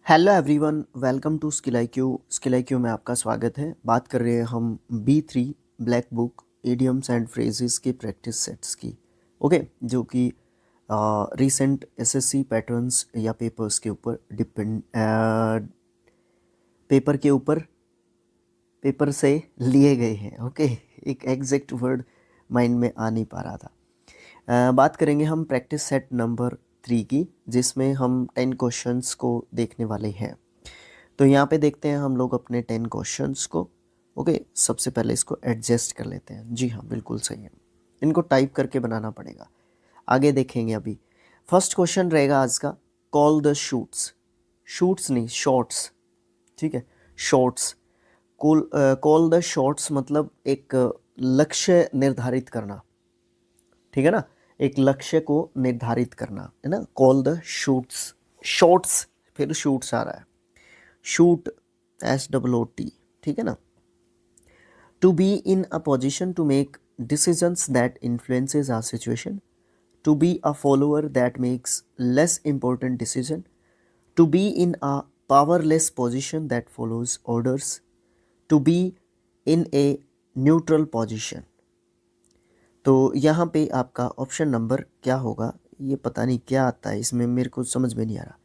Hello everyone, welcome to Skill I Q में आपका स्वागत है। बात कर रहे हैं हम B3 black book idioms and phrases के प्रैक्टिस सेट्स की। ओके, जो कि रीसेंट एसएससी पैटर्न्स या पेपर्स के ऊपर डिपेंड पेपर के ऊपर पेपर से लिए गए हैं। ओके, एक एग्जैक्ट वर्ड माइंड में आ नहीं पा रहा था। बात करेंगे हम प्रैक्टिस सेट नंबर 3 की, जिसमें हम 10 क्वेश्चंस को देखने वाले हैं। तो यहाँ पे देखते हैं हम लोग अपने 10 क्वेश्चंस को। ओके, सबसे पहले इसको एडजस्ट कर लेते हैं। जी हाँ, बिल्कुल सही है, इनको टाइप करके बनाना पड़ेगा। आगे देखेंगे। अभी फर्स्ट क्वेश्चन रहेगा आज का, कॉल द शूट्स। शूट्स नहीं, शॉट्स। ठीक है, शॉट्स। कॉल द शॉट्स मतलब एक लक्ष्य निर्धारित करना। ठीक है ना, एक लक्ष्य को निर्धारित करना है ना। कॉल द शूट्स, शॉट्स, फिर शूट्स आ रहा है, शूट, SOOT। ठीक है ना। To be in a position to make decisions that influences our situation, to be a follower that makes less important decision, to be in a powerless position that follows orders, to be in a neutral position. तो यहाँ पे आपका option number क्या होगा, ये पता नहीं क्या आता है इसमें, मेरे को समझ में नहीं आ रहा।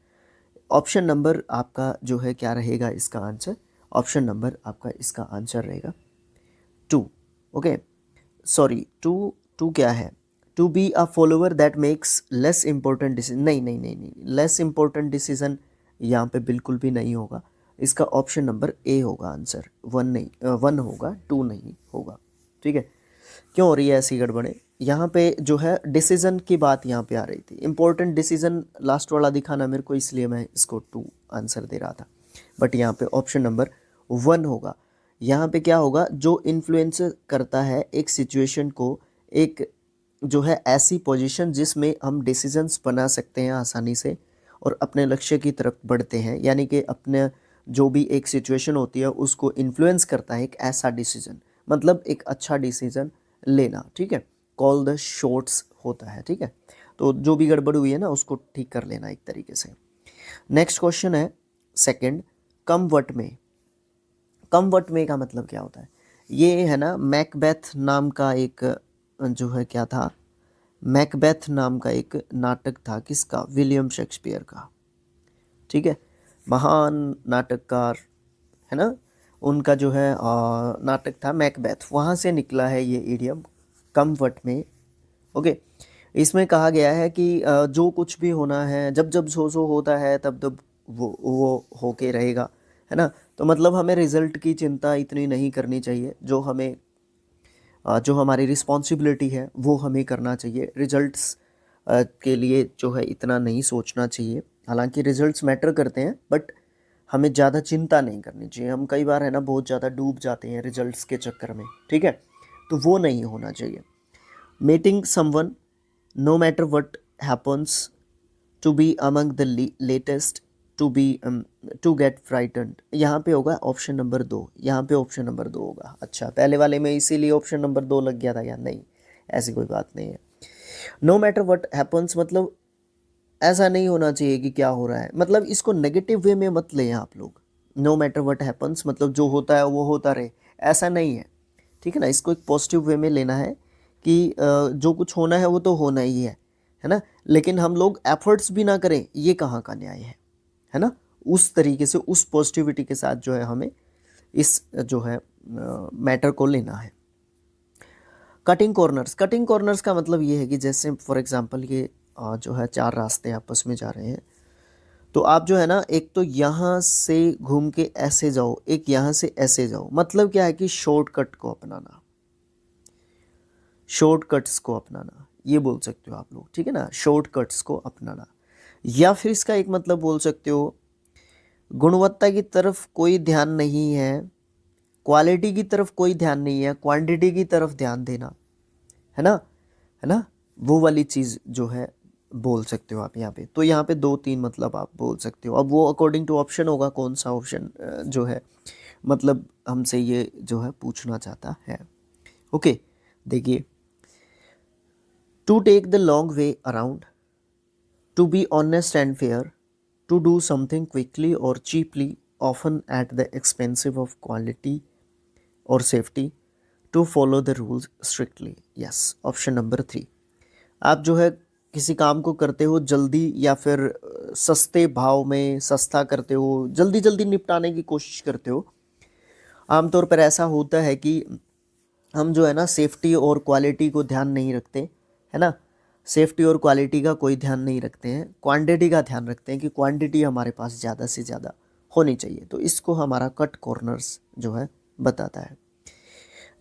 ऑप्शन नंबर आपका जो है क्या रहेगा इसका आंसर, ऑप्शन नंबर आपका इसका आंसर रहेगा 2। ओके, सॉरी, टू टू क्या है, to be a follower that makes less important decision. नहीं नहीं नहीं नहीं, लेस इंपॉर्टेंट डिसीजन यहाँ पे बिल्कुल भी नहीं होगा। इसका ऑप्शन नंबर ए होगा आंसर, 1 नहीं, 1 होगा, 2 नहीं होगा। ठीक है, क्यों हो रही है ऐसी गड़बड़ें यहाँ पे, जो है डिसीजन की बात यहाँ पे आ रही थी। इंपॉर्टेंट डिसीजन लास्ट वाला दिखाना मेरे को, इसलिए मैं इसको 2 आंसर दे रहा था। बट यहाँ पे ऑप्शन नंबर 1 होगा। यहाँ पे क्या होगा, जो इन्फ्लुएंस करता है एक सिचुएशन को, एक जो है ऐसी पोजीशन जिसमें हम डिसीजंस बना सकते हैं आसानी से और अपने लक्ष्य की तरफ बढ़ते हैं। यानी कि अपने जो भी एक सिचुएशन होती है उसको इन्फ्लुएंस करता है एक ऐसा डिसीजन, मतलब एक अच्छा डिसीजन लेना। ठीक है, कॉल द शॉट्स होता है। ठीक है, तो जो भी गड़बड़ हुई है ना उसको ठीक कर लेना एक तरीके से। नेक्स्ट क्वेश्चन है second, come what may. Come what may का मतलब क्या होता है, ये है ना, मैकबेथ नाम का एक जो है क्या था, मैकबेथ नाम का एक नाटक था, किसका, विलियम शेक्सपियर का। ठीक है, महान नाटककार है ना, उनका जो है नाटक था मैकबेथ, वहाँ से निकला है ये idiom, come what may. Okay, इसमें कहा गया है कि जो कुछ भी होना है, जब जब सो होता है तब तब वो होके रहेगा, है ना। तो मतलब हमें रिजल्ट की चिंता इतनी नहीं करनी चाहिए, जो हमें जो हमारी रिस्पॉन्सिबिलिटी है वो हमें करना चाहिए। रिजल्ट्स के लिए जो है इतना नहीं सोचना चाहिए। हालांकि रिजल्ट्स मैटर करते हैं, बट हमें ज़्यादा चिंता नहीं करनी चाहिए। हम कई बार है ना बहुत ज़्यादा डूब जाते हैं रिजल्ट्स के चक्कर में। ठीक है, तो वो नहीं होना चाहिए। Meeting someone no matter what happens, to be among the latest, to be to get frightened. यहाँ पे होगा ऑप्शन नंबर 2, यहाँ पे ऑप्शन नंबर 2 होगा। अच्छा, पहले वाले में इसीलिए ऑप्शन नंबर 2 लग गया था या नहीं, ऐसी कोई बात नहीं है। नो मैटर व्हाट हैपन्स मतलब ऐसा नहीं होना चाहिए कि क्या हो रहा है, मतलब इसको नेगेटिव वे में मत लें आप लोग। नो मैटर व्हाट हैपन्स मतलब जो होता है वो होता रहे, ऐसा नहीं है। ठीक है ना, इसको एक पॉजिटिव वे में लेना है कि जो कुछ होना है वो तो होना ही है ना। लेकिन हम लोग एफर्ट्स भी ना करें, ये कहाँ का न्याय है ना। उस तरीके से, उस पॉजिटिविटी के साथ जो है हमें इस जो है मैटर को लेना है। कटिंग कॉर्नर्स, कटिंग कॉर्नर्स का मतलब ये है कि जैसे फॉर एग्जांपल ये जो है 4 रास्ते आपस में जा रहे हैं, तो आप जो है ना, एक तो यहाँ से घूम के ऐसे जाओ, एक यहाँ से ऐसे जाओ। मतलब क्या है कि शॉर्टकट को अपनाना, शॉर्टकट्स को अपनाना, ये बोल सकते हो आप लोग। ठीक है ना, शॉर्टकट्स को अपनाना। या फिर इसका एक मतलब बोल सकते हो, गुणवत्ता की तरफ कोई ध्यान नहीं है, क्वालिटी की तरफ कोई ध्यान नहीं है, क्वांटिटी की तरफ ध्यान देना, है ना, है ना। वो वाली चीज़ जो है बोल सकते हो आप यहाँ पे। तो यहाँ पे 2-3 मतलब आप बोल सकते हो। अब वो अकॉर्डिंग टू ऑप्शन होगा, कौन सा ऑप्शन जो है मतलब हमसे ये जो है पूछना चाहता है। ओके, देखिए, to take the long way around, to be honest and fair, to do something quickly or cheaply, often at the expensive of quality or safety, to follow the rules strictly. Yes, option number 3। आप जो है किसी काम को करते हो जल्दी या फिर सस्ते भाव में सस्ता करते हो, जल्दी जल्दी निपटाने की कोशिश करते हो। आमतौर पर ऐसा होता है कि हम जो है ना सेफ्टी और क्वालिटी को ध्यान नहीं रखते, है ना। सेफ्टी और क्वालिटी का कोई ध्यान नहीं रखते हैं, क्वांटिटी का ध्यान रखते हैं कि क्वांटिटी हमारे पास ज़्यादा से ज़्यादा होनी चाहिए। तो इसको हमारा कट कॉर्नर्स जो है बताता है।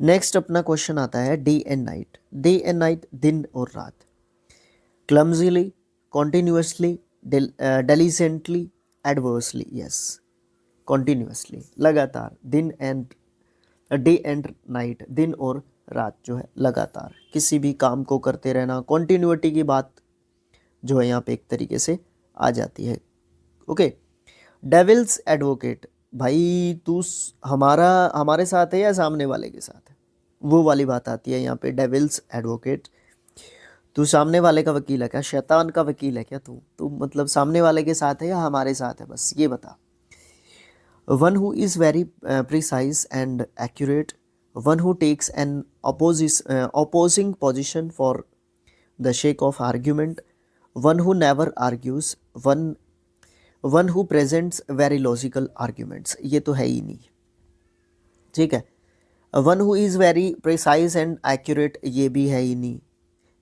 नेक्स्ट अपना क्वेश्चन आता है day and night. Day and night, दिन और रात। क्लमजीली, कॉन्टिन्यूसली, डेलिजेंटली, एडवर्सली। यस, कॉन्टिन्यूसली, लगातार। डे एंड नाइट, दिन और रात जो है लगातार किसी भी काम को करते रहना। कॉन्टिन्यूटी की बात जो है यहाँ पे एक तरीके से आ जाती है। ओके, डेविल्स एडवोकेट, भाई तू हमारे साथ है या सामने वाले के साथ है, वो वाली बात आती है यहाँ पे। डेविल्स एडवोकेट, तू सामने वाले का वकील है क्या, शैतान का वकील है क्या तू मतलब सामने वाले के साथ है या हमारे साथ है, बस ये बता। One who is very precise and accurate, one who takes an opposing position for the sake of argument, one who never argues, one who presents very logical arguments। ये तो है ही नहीं, ठीक है। One who is very precise and accurate, ये भी है ही नहीं।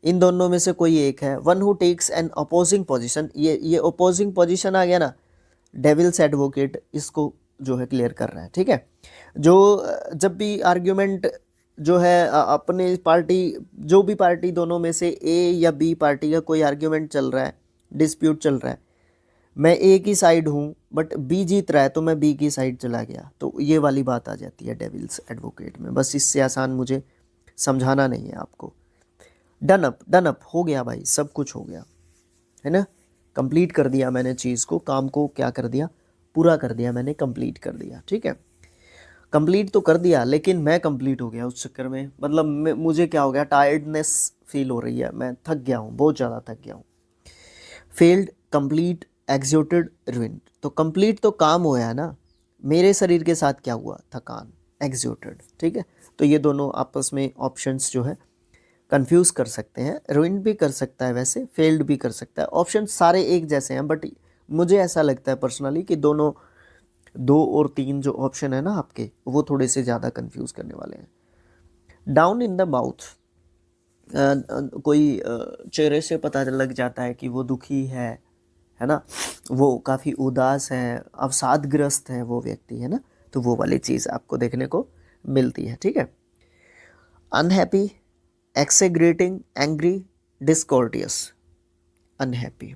इन दोनों में से कोई एक है। One who takes an opposing position, ये opposing position आ गया ना, डेविल्स एडवोकेट इसको जो है क्लियर कर रहा है, ठीक है। जो जब भी आर्ग्यूमेंट जो है अपने पार्टी, जो भी पार्टी दोनों में से ए या बी पार्टी का कोई आर्ग्यूमेंट चल रहा है, डिस्प्यूट चल रहा है, मैं ए की साइड हूँ बट बी जीत रहा है तो मैं बी की साइड चला गया, तो ये वाली बात आ जाती है डेविल्स एडवोकेट में। बस इससे आसान मुझे समझाना नहीं है आपको। डन अप हो गया भाई, सब कुछ हो गया, है ना। कंप्लीट कर दिया मैंने चीज़ को, काम को क्या कर दिया, पूरा कर दिया मैंने, कंप्लीट कर दिया, ठीक है। कंप्लीट तो कर दिया लेकिन मैं कंप्लीट हो गया उस चक्कर में, मतलब मुझे क्या हो गया, टायर्डनेस फील हो रही है, मैं थक गया हूँ, बहुत ज़्यादा थक गया हूँ। Failed, complete, exhausted, ruined. तो कंप्लीट तो काम हुआ है ना, मेरे शरीर के साथ क्या हुआ, थकान, एग्जॉस्टेड, ठीक है। तो ये दोनों आपस में ऑप्शंस जो है कंफ्यूज कर सकते हैं। रूइंड भी कर सकता है वैसे, फेल्ड भी कर सकता है, ऑप्शन सारे एक जैसे हैं, बट मुझे ऐसा लगता है पर्सनली कि दोनों 2 और 3 जो ऑप्शन है ना आपके, वो थोड़े से ज़्यादा कंफ्यूज करने वाले हैं। डाउन इन द माउथ, कोई चेहरे से पता लग जाता है कि वो दुखी है ना, वो काफ़ी उदास है, अवसादग्रस्त है वो व्यक्ति, है ना, तो वो वाली चीज़ आपको देखने को मिलती है, ठीक है। Unhappy, exaggerating, angry, discordious, unhappy.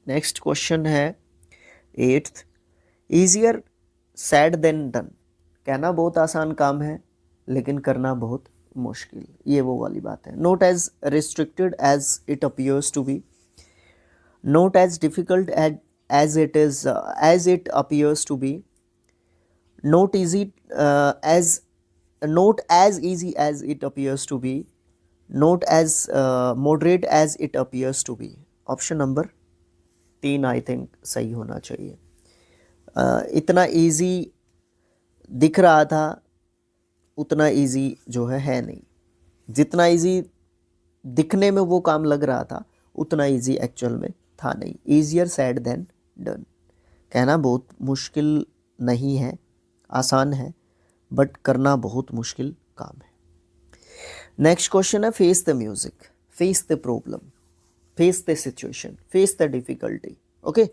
Next question है 8th, easier sad then done. कहना बहुत आसान काम है लेकिन करना बहुत मुश्किल, ये वो वाली बात है। Not as restricted as it appears to be, not as difficult as it appears to be, not as easy as it appears to be, not as moderate as it appears to be। Option number 3 I think सही होना चाहिए। इतना easy दिख रहा था उतना easy जो है नहीं, जितना इजी दिखने में वो काम लग रहा था उतना इजी एक्चुअल में था नहीं। ईजियर सैड देन डन, कहना बहुत मुश्किल नहीं है, आसान है, बट करना बहुत मुश्किल काम है। नेक्स्ट क्वेश्चन है face the music, face the problem, face the situation, face the difficulty. Okay,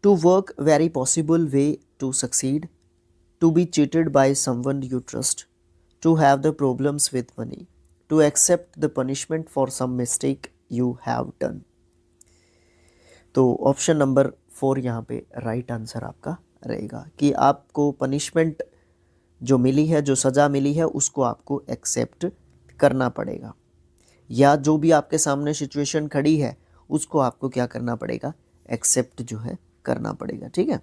to work very possible way to succeed, to be cheated by someone you trust, to have the problems with money, to accept the punishment for some mistake you have done. तो option number 4 यहाँ पे right answer आपका रहेगा कि आपको punishment जो मिली है, जो सज़ा मिली है, उसको आपको एक्सेप्ट करना पड़ेगा, या जो भी आपके सामने सिचुएशन खड़ी है उसको आपको क्या करना पड़ेगा, एक्सेप्ट जो है करना पड़ेगा, ठीक है।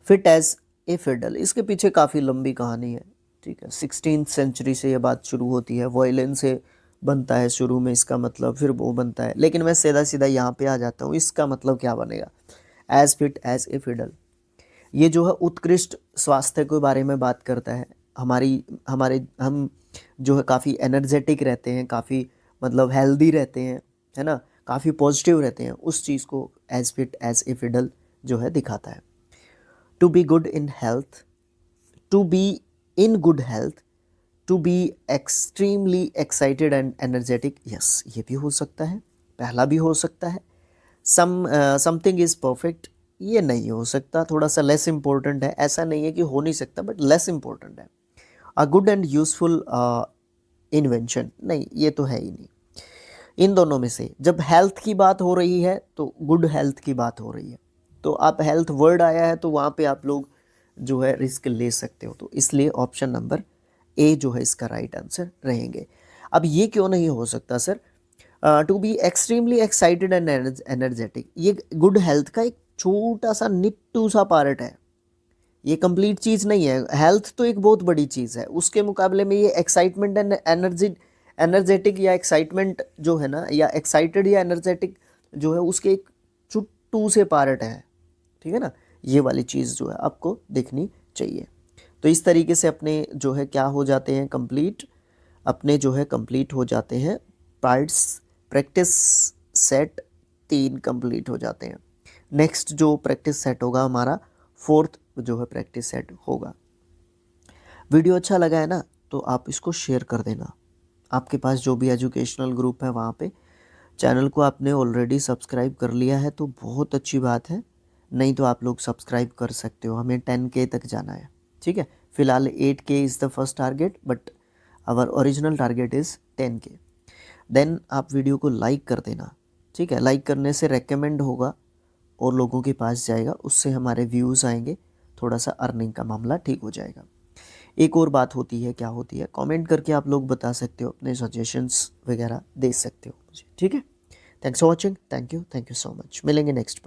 फिट एज ए फिडल, इसके पीछे काफ़ी लंबी कहानी है, ठीक है। 16th सेंचुरी से ये बात शुरू होती है, वॉयलिन से बनता है शुरू में इसका मतलब, फिर वो बनता है, लेकिन मैं सीधा सीधा यहाँ पे आ जाता हूँ, इसका मतलब क्या बनेगा। As fit as a fiddle. ये जो है उत्कृष्ट स्वास्थ्य के बारे में बात करता है। हम जो है काफ़ी एनर्जेटिक रहते हैं, काफ़ी मतलब हेल्दी रहते हैं, है ना, काफ़ी पॉजिटिव रहते हैं, उस चीज़ को as fit as a fiddle जो है दिखाता है। To be good in health, to be in good health, to be extremely excited and energetic, yes ये भी हो सकता है, पहला भी हो सकता है। समथिंग इज़ परफेक्ट, ये नहीं हो सकता, थोड़ा सा लेस इम्पोर्टेंट है, ऐसा नहीं है कि हो नहीं सकता बट लेस इम्पोर्टेंट है। A good and useful invention, नहीं ये तो है ही नहीं। इन दोनों में से जब हेल्थ की बात हो रही है तो गुड हेल्थ की बात हो रही है, तो आप हेल्थ वर्ड आया है तो वहाँ पे आप लोग जो है रिस्क ले सकते हो, तो इसलिए ऑप्शन नंबर ए जो है इसका राइट आंसर रहेंगे। अब ये क्यों नहीं हो सकता sir? To be extremely excited and energetic, ये गुड हेल्थ का एक छोटा सा निट्टू सा पार्ट है, ये कंप्लीट चीज़ नहीं है। हेल्थ तो एक बहुत बड़ी चीज़ है, उसके मुकाबले में ये एक्साइटमेंट एंड एनर्जेटिक या एक्साइटमेंट जो है ना, या एक्साइटेड या एनर्जेटिक जो है, उसके एक छुट्टू से पार्ट है, ठीक है ना। ये वाली चीज़ जो है आपको देखनी चाहिए। तो इस तरीके से अपने जो है क्या हो जाते हैं कंप्लीट, अपने जो है कंप्लीट हो जाते हैं पार्ट्स, प्रैक्टिस सेट 3 कंप्लीट हो जाते हैं। नेक्स्ट जो प्रैक्टिस सेट होगा हमारा 4th जो है प्रैक्टिस सेट होगा। वीडियो अच्छा लगा है ना, तो आप इसको शेयर कर देना। आपके पास जो भी एजुकेशनल ग्रुप है वहाँ पे, चैनल को आपने ऑलरेडी सब्सक्राइब कर लिया है तो बहुत अच्छी बात है, नहीं तो आप लोग सब्सक्राइब कर सकते हो। हमें 10K तक जाना है, ठीक है। फिलहाल 8K is the first target, but our original target is 10K। Then आप वीडियो को लाइक कर देना, ठीक है। लाइक करने से रेकमेंड होगा और लोगों के पास जाएगा, उससे हमारे व्यूज़ आएंगे, थोड़ा सा अर्निंग का मामला ठीक हो जाएगा। एक और बात होती है, क्या होती है, कमेंट करके आप लोग बता सकते हो, अपने सजेशंस वगैरह दे सकते हो मुझे, ठीक है। Thanks for watching, thank you so much. मिलेंगे नेक्स्ट बार।